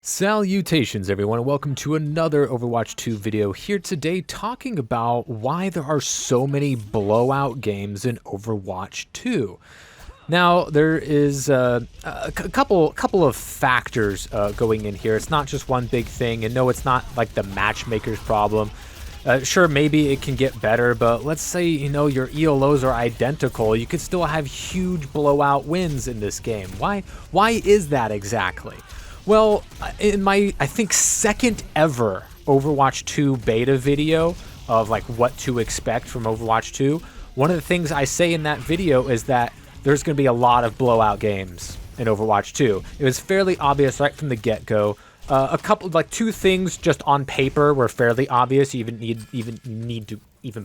Salutations everyone, and welcome to another Overwatch 2 video here today talking about why there are so many blowout games in Overwatch 2. Now, there is a couple of factors going in here. It's not just one big thing, and no, it's not like the matchmaker's problem. Sure, maybe it can get better, but let's say, your ELOs are identical. You could still have huge blowout wins in this game. Why is that exactly? Well, in my, I think, second ever Overwatch 2 beta video of like what to expect from Overwatch 2, one of the things I say in that video is that there's going to be a lot of blowout games in Overwatch 2. It was fairly obvious right from the get-go. A couple, like two things just on paper were fairly obvious. You even need to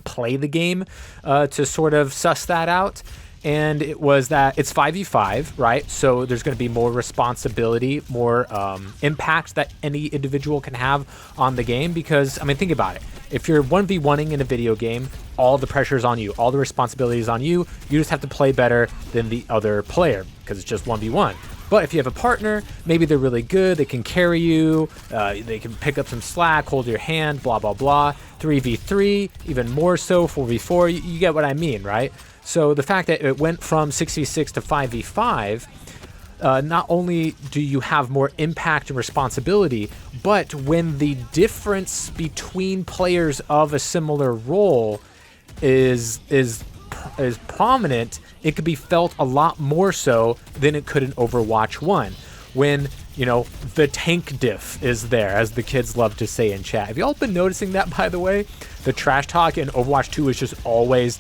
play the game to sort of suss that out. And it was that it's 5v5, right? So there's going to be more responsibility, more impact that any individual can have on the game. Because, I mean, think about it. If you're 1v1ing in a video game, all the pressure is on you. All the responsibility is on you. You just have to play better than the other player because it's just 1v1. But if you have a partner, maybe they're really good. They can carry you. They can pick up some slack, hold your hand, blah, blah, blah. 3v3, even more so, 4v4. You get what I mean, right? So the fact that it went from 6v6 to 5v5, not only do you have more impact and responsibility, but when the difference between players of a similar role is prominent, it could be felt a lot more so than it could in Overwatch 1. When, the tank diff is there, as the kids love to say in chat. Have you all been noticing that, by the way? The trash talk in Overwatch 2 is just always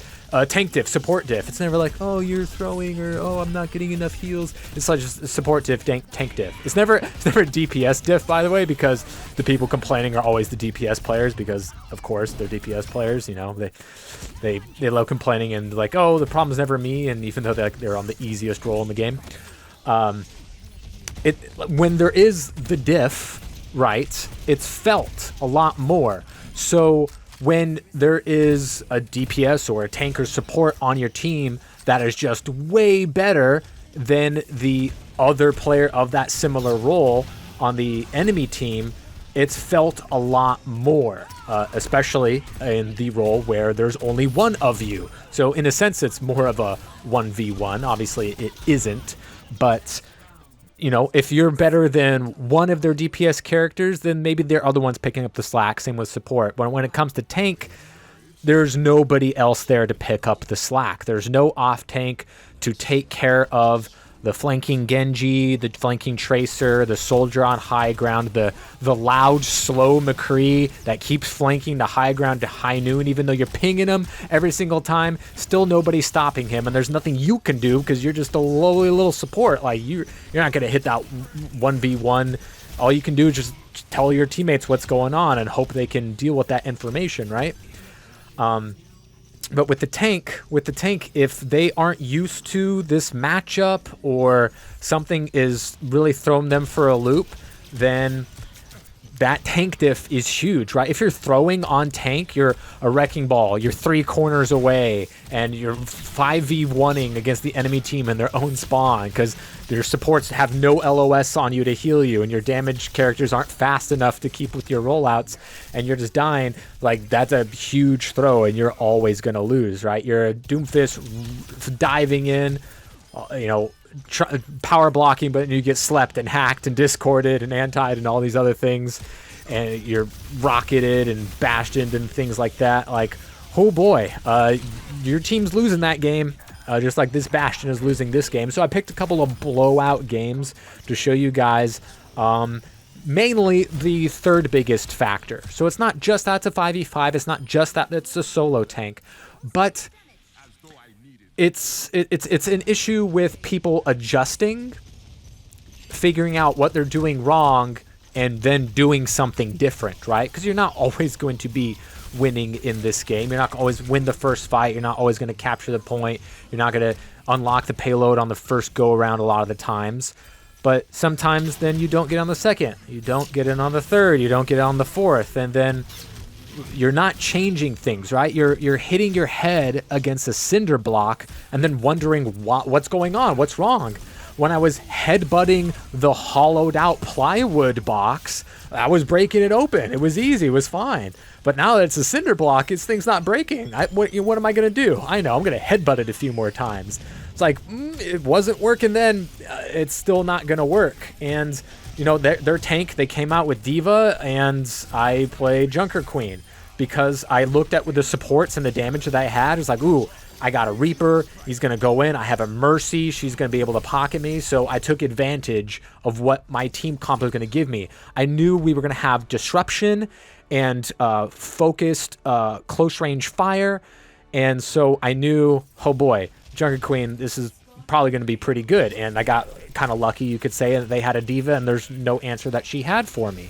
tank diff, support diff. It's never like, oh, you're throwing, or oh, I'm not getting enough heals. It's like just support diff, tank diff. It's never DPS diff, by the way, because the people complaining are always the DPS players, because of course they're DPS players. They love complaining and like, oh, the problem's never me, and even though they're on the easiest role in the game. When there is the diff, right, it's felt a lot more. So when there is a DPS or a tanker support on your team that is just way better than the other player of that similar role on the enemy team, it's felt a lot more, especially in the role where there's only one of you. So in a sense, it's more of a 1v1. Obviously, it isn't, but if you're better than one of their DPS characters, then maybe there are other ones picking up the slack. Same with support. But when it comes to tank, there's nobody else there to pick up the slack. There's no off tank to take care of the flanking Genji, the flanking Tracer, the soldier on high ground, the loud, slow McCree that keeps flanking the high ground to high noon, even though you're pinging him every single time, still nobody's stopping him, and there's nothing you can do because you're just a lowly little support. Like, you're not going to hit that 1v1. All you can do is just tell your teammates what's going on and hope they can deal with that information, right? But with the tank, if they aren't used to this matchup or something is really throwing them for a loop, then that tank diff is huge, right? If you're throwing on tank, you're a wrecking ball, you're 3 corners away, and you're 5v1ing against the enemy team in their own spawn because their supports have no LOS on you to heal you, and your damage characters aren't fast enough to keep with your rollouts, and you're just dying. Like, that's a huge throw, and you're always going to lose, right? You're a Doomfist diving in, power blocking, but you get slept and hacked and discorded and antied and all these other things, and you're rocketed and bashed into and things like that. Like, oh boy, your team's losing that game, just like this Bastion is losing this game. So I picked a couple of blowout games to show you guys, mainly the third biggest factor. So it's not just that's a 5v5, it's not just that it's a solo tank, but it's an issue with people adjusting, figuring out what they're doing wrong, and then doing something different, right? Because you're not always going to be winning in this game. You're not going to always win the first fight. You're not always going to capture the point. You're not going to unlock the payload on the first go-around a lot of the times. But sometimes then you don't get on the second. You don't get in on the third. You don't get on the fourth. And then you're not changing things, right? You're hitting your head against a cinder block and then wondering what's going on, what's wrong. when I was headbutting the hollowed out plywood box, I was breaking it open. It was easy. It was fine. But now that it's a cinder block, thing's not breaking. What am I going to do? I know. I'm going to headbutt it a few more times. It's like, it wasn't working then. It's still not going to work. And, their tank, they came out with Diva, and I played Junker Queen because I looked at the supports and the damage that I had. It's like, ooh, I got a Reaper. He's going to go in. I have a Mercy. She's going to be able to pocket me. So I took advantage of what my team comp was going to give me. I knew we were going to have Disruption and focused close range fire. And so I knew, oh boy, Junker Queen, this is probably going to be pretty good. And I got kind of lucky, you could say, that they had a Diva and there's no answer that she had for me.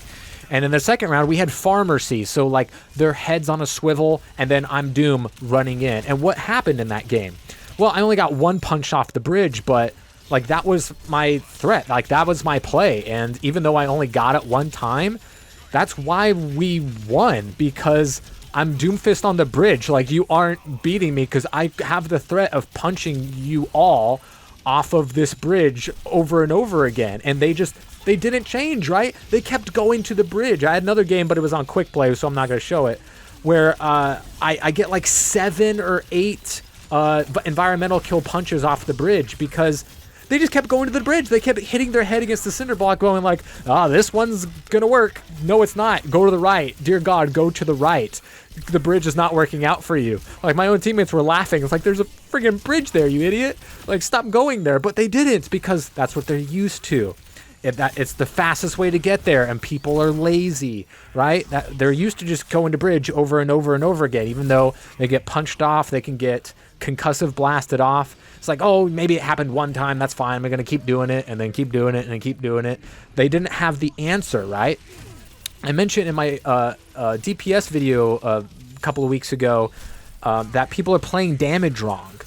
And in the second round, we had Pharmacy. So, like, their heads on a swivel, and then I'm Doom running in. And what happened in that game? Well, I only got one punch off the bridge, but, like, that was my threat. Like, that was my play. And even though I only got it one time, that's why we won, because I'm Doomfist on the bridge. Like, you aren't beating me because I have the threat of punching you all off of this bridge over and over again. And they didn't change, right? They kept going to the bridge. I had another game, but it was on quick play, so I'm not going to show it, where I get like 7 or 8 environmental kill punches off the bridge because they just kept going to the bridge. They kept hitting their head against the cinder block going like, this one's going to work. No, it's not. Go to the right. Dear God, go to the right. The bridge is not working out for you. Like, my own teammates were laughing. It's like, there's a friggin' bridge there, you idiot. Like, stop going there. But they didn't because that's what they're used to. It's the fastest way to get there, and people are lazy, right? They're used to just going to bridge over and over and over again. Even though they get punched off, they can get concussive blasted off. It's like, oh, maybe it happened one time. That's fine. We're going to keep doing it and then keep doing it and then keep doing it. They didn't have the answer, right? I mentioned in my DPS video a couple of weeks ago that people are playing damage wrong,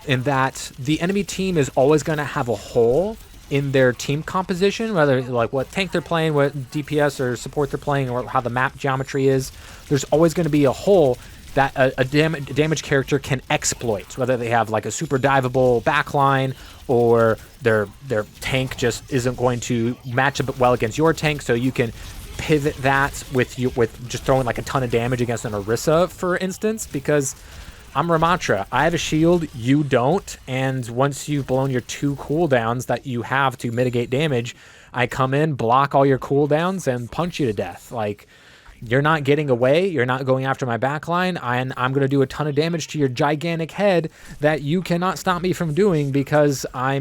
in that the enemy team is always going to have a hole in their team composition, whether like what tank they're playing, what DPS or support they're playing, or how the map geometry is. There's always going to be a hole that a damage character can exploit, whether they have like a super diveable backline or their tank just isn't going to match up well against your tank, so you can pivot that with just throwing like a ton of damage against an Orisa, for instance, because I'm Ramatra. I have a shield, you don't, and once you've blown your 2 cooldowns that you have to mitigate damage, I come in, block all your cooldowns, and punch you to death. Like, you're not getting away, you're not going after my backline, and I'm going to do a ton of damage to your gigantic head that you cannot stop me from doing because I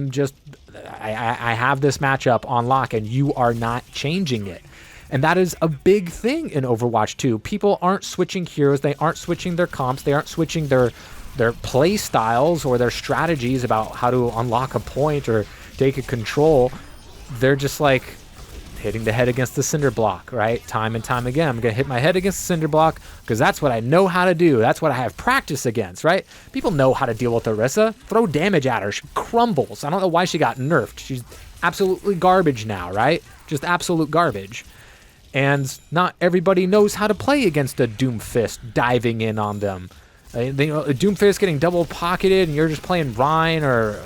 have this matchup on lock, and you are not changing it. And that is a big thing in Overwatch 2. People aren't switching heroes. They aren't switching their comps. They aren't switching their play styles or their strategies about how to unlock a point or take a control. They're just like hitting the head against the cinder block, right? Time and time again. I'm going to hit my head against the cinder block because that's what I know how to do. That's what I have practice against, right? People know how to deal with Orisa. Throw damage at her. She crumbles. I don't know why she got nerfed. She's absolutely garbage now, right? Just absolute garbage. And not everybody knows how to play against a Doomfist diving in on them. A Doomfist getting double pocketed and you're just playing Rhine or,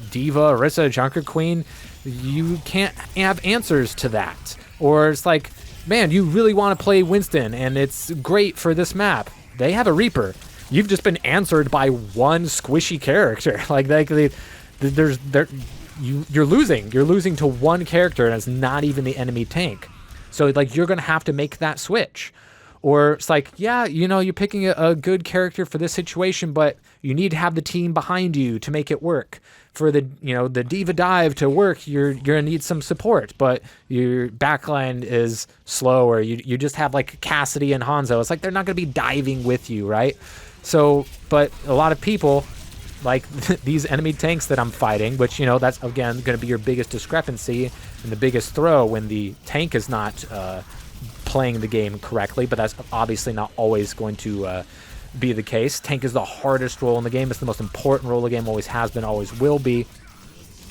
Diva, Orisa, Junker Queen. You can't have answers to that. Or it's like, man, you really want to play Winston and it's great for this map. They have a Reaper. You've just been answered by one squishy character. You're losing. You're losing to one character and it's not even the enemy tank. So, like, you're going to have to make that switch. Or it's like, yeah, you're picking a good character for this situation, but you need to have the team behind you to make it work. For the Diva dive to work, you're going to need some support, but your backline is slow, or you just have, like, Cassidy and Hanzo. It's like they're not going to be diving with you, right? So, but a lot of people, like these enemy tanks that I'm fighting, which, that's, again, going to be your biggest discrepancy and the biggest throw when the tank is not playing the game correctly, but that's obviously not always going to be the case. Tank is the hardest role in the game. It's the most important role in the game, always has been, always will be.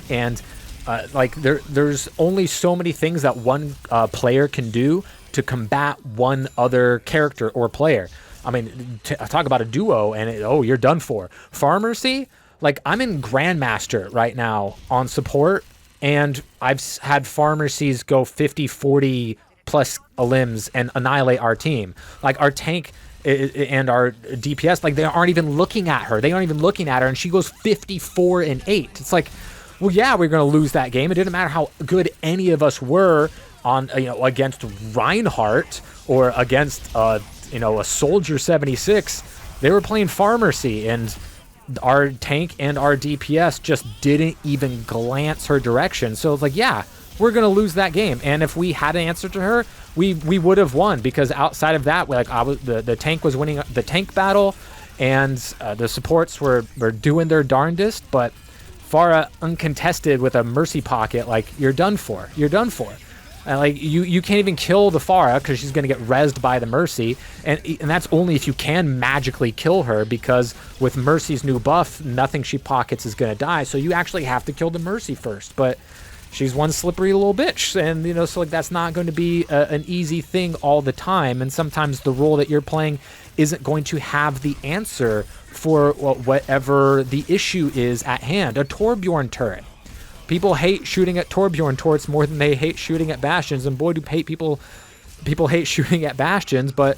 And there's only so many things that one player can do to combat one other character or player. I mean, talk about a duo and you're done for. Pharmacy, Like, I'm in Grandmaster right now on support, and I've had Pharmacies go 50-40 plus limbs and annihilate our team. Like, our tank and our DPS, like, they aren't even looking at her. They aren't even looking at her, and she goes 54-8. It's like, well, yeah, we're going to lose that game. It didn't matter how good any of us were on, against Reinhardt or against, a Soldier 76. They were playing Pharmacy, and our tank and our DPS just didn't even glance her direction. So it's like, yeah, we're going to lose that game. And if we had an answer to her, we would have won, because outside of that, like, the tank was winning the tank battle, and the supports were doing their darndest, but Pharah uncontested with a mercy pocket, like, you're done for. You're done for. And like, you can't even kill the Pharah because she's going to get rezzed by the Mercy, and that's only if you can magically kill her, because with Mercy's new buff, nothing she pockets is going to die, so you actually have to kill the Mercy first. But she's one slippery little bitch, and so like, that's not going to be an easy thing all the time, and sometimes the role that you're playing isn't going to have the answer for whatever the issue is at hand. A Torbjorn turret. People hate shooting at Torbjorn turrets more than they hate shooting at Bastions, and boy, do people hate shooting at Bastions, but,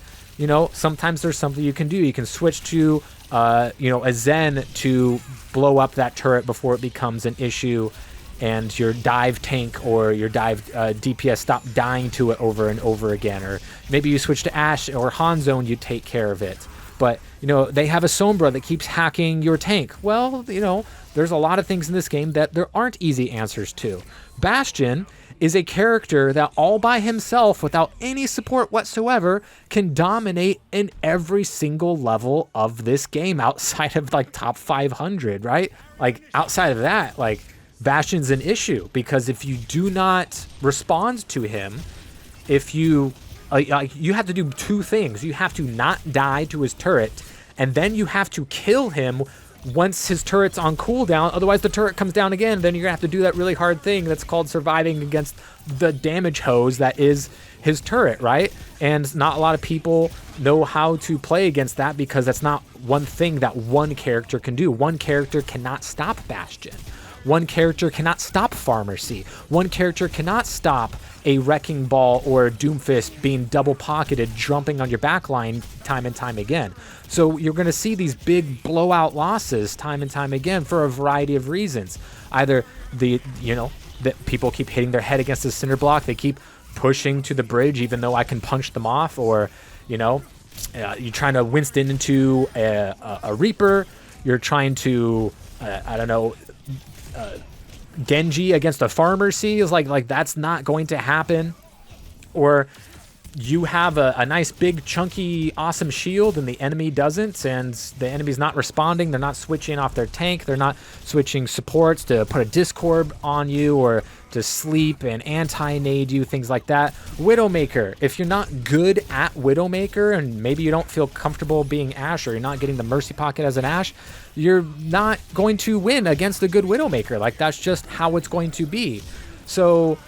sometimes there's something you can do. You can switch to, a Zen to blow up that turret before it becomes an issue, and your dive tank or your dive DPS stop dying to it over and over again. Or maybe you switch to Ashe or Hanzo, you take care of it. But, they have a Sombra that keeps hacking your tank. Well, there's a lot of things in this game that there aren't easy answers to. Bastion is a character that all by himself, without any support whatsoever, can dominate in every single level of this game outside of, like, top 500, right? Like, outside of that, like, Bastion's an issue, because if you do not respond to him, if you you have to do two things. You have to not die to his turret, and then you have to kill him once his turret's on cooldown. Otherwise, the turret comes down again. Then you're gonna have to do that really hard thing that's called surviving against the damage hose that is his turret, right? And not a lot of people know how to play against that, because that's not one thing that one character can do. One character cannot stop Bastion. One character cannot stop Pharmacy. One character cannot stop a Wrecking Ball or Doomfist being double pocketed, jumping on your backline time and time again. So you're going to see these big blowout losses time and time again for a variety of reasons. Either that people keep hitting their head against the cinder block, they keep pushing to the bridge even though I can punch them off, or you're trying to Winston into a Reaper, you're trying to Genji against a Pharmacy is like that's not going to happen. Or you have a nice big chunky awesome shield and the enemy doesn't, and the enemy's not responding. They're not switching off their tank, they're not switching supports to put a Discord on you or to sleep and anti-nade you, things like that. Widowmaker, if you're not good at Widowmaker, and maybe you don't feel comfortable being Ashe, or you're not getting the Mercy Pocket as an Ashe, you're not going to win against a good Widowmaker. Like, that's just how it's going to be. So,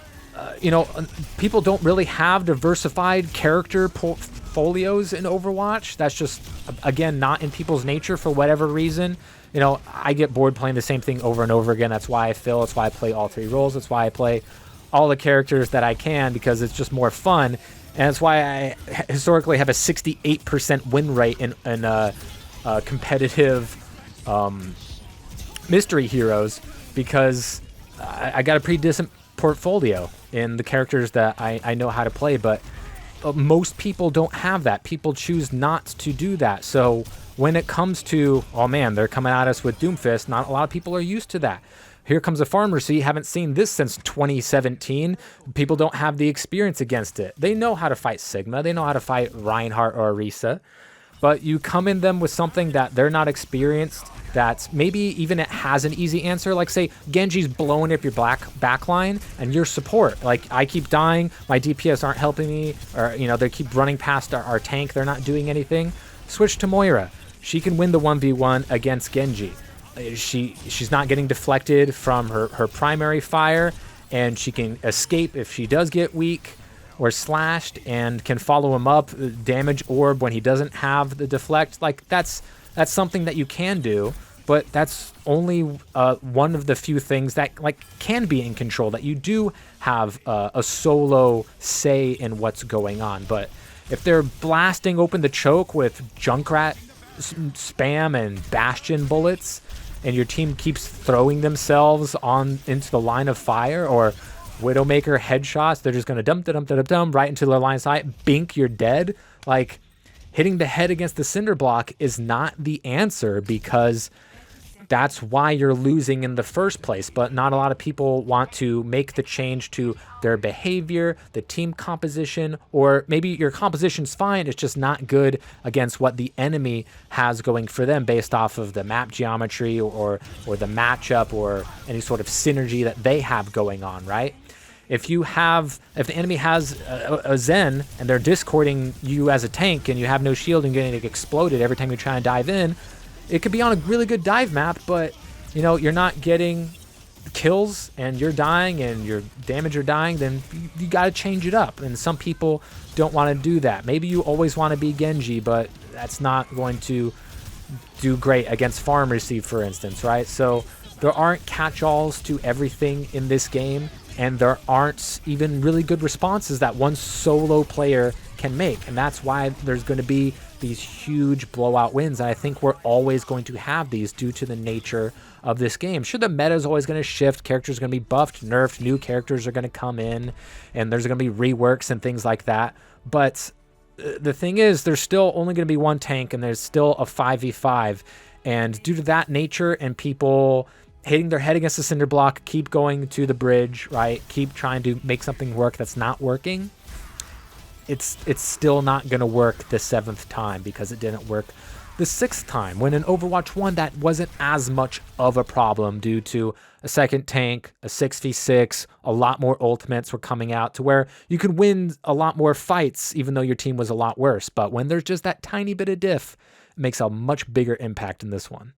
people don't really have diversified character portfolios in Overwatch. That's just, again, not in people's nature for whatever reason. I get bored playing the same thing over and over again. That's why I fail. That's why I play all three roles. That's why I play all the characters that I can, because it's just more fun. And that's why I historically have a 68% win rate in competitive mystery heroes, because I got a pretty decent portfolio in the characters that I know how to play. But most people don't have that. People choose not to do that. So when it comes to, oh man, they're coming at us with Doomfist, not a lot of people are used to that. Here comes a Pharmacy, haven't seen this since 2017. People don't have the experience against it. They know how to fight Sigma, they know how to fight Reinhardt or Orisa, but you come in them with something that they're not experienced, that maybe even it has an easy answer. Like, say Genji's blowing up your backline and your support. Like, I keep dying, my DPS aren't helping me, or they keep running past our tank, they're not doing anything. Switch to Moira. She can win the 1v1 against Genji. She's not getting deflected from her primary fire, and she can escape if she does get weak or slashed, and can follow him up, damage orb when he doesn't have the deflect. Like, that's something that you can do. but that's only one of the few things that like can be in control, that you do have a solo say in what's going on. But if they're blasting open the choke with Junkrat spam and Bastion bullets, and your team keeps throwing themselves on into the line of fire, or Widowmaker headshots, they're just going to dump right into the line of sight, bink, you're dead. Like, hitting the head against the cinder block is not the answer, because that's why you're losing in the first place. But not a lot of people want to make the change to their behavior, the team composition, or maybe your composition's fine, it's just not good against what the enemy has going for them based off of the map geometry or the matchup or any sort of synergy that they have going on, right? If the enemy has a Zen and they're discording you as a tank and you have no shield and getting exploded every time you try and dive in, it could be on a really good dive map, but you know, you're not getting kills and you're dying and your damage are dying, then you got to change it up. And some people don't want to do that. Maybe you always want to be Genji, but that's not going to do great against farm receive, for instance, right? So there aren't catch-alls to everything in this game, and there aren't even really good responses that one solo player can make. And that's why there's going to be these huge blowout wins. And I think we're always going to have these due to the nature of this game. Sure, the meta is always going to shift. Characters are going to be buffed, nerfed. New characters are going to come in, and there's going to be reworks and things like that. But the thing is, there's still only going to be one tank, and there's still a 5v5. And due to that nature and people hitting their head against the cinder block, keep going to the bridge, right? Keep trying to make something work that's not working. It's still not going to work the 7th time, because it didn't work the 6th time. When in Overwatch 1, that wasn't as much of a problem due to a second tank, a 6v6, a lot more ultimates were coming out to where you could win a lot more fights even though your team was a lot worse. But when there's just that tiny bit of diff, it makes a much bigger impact in this one.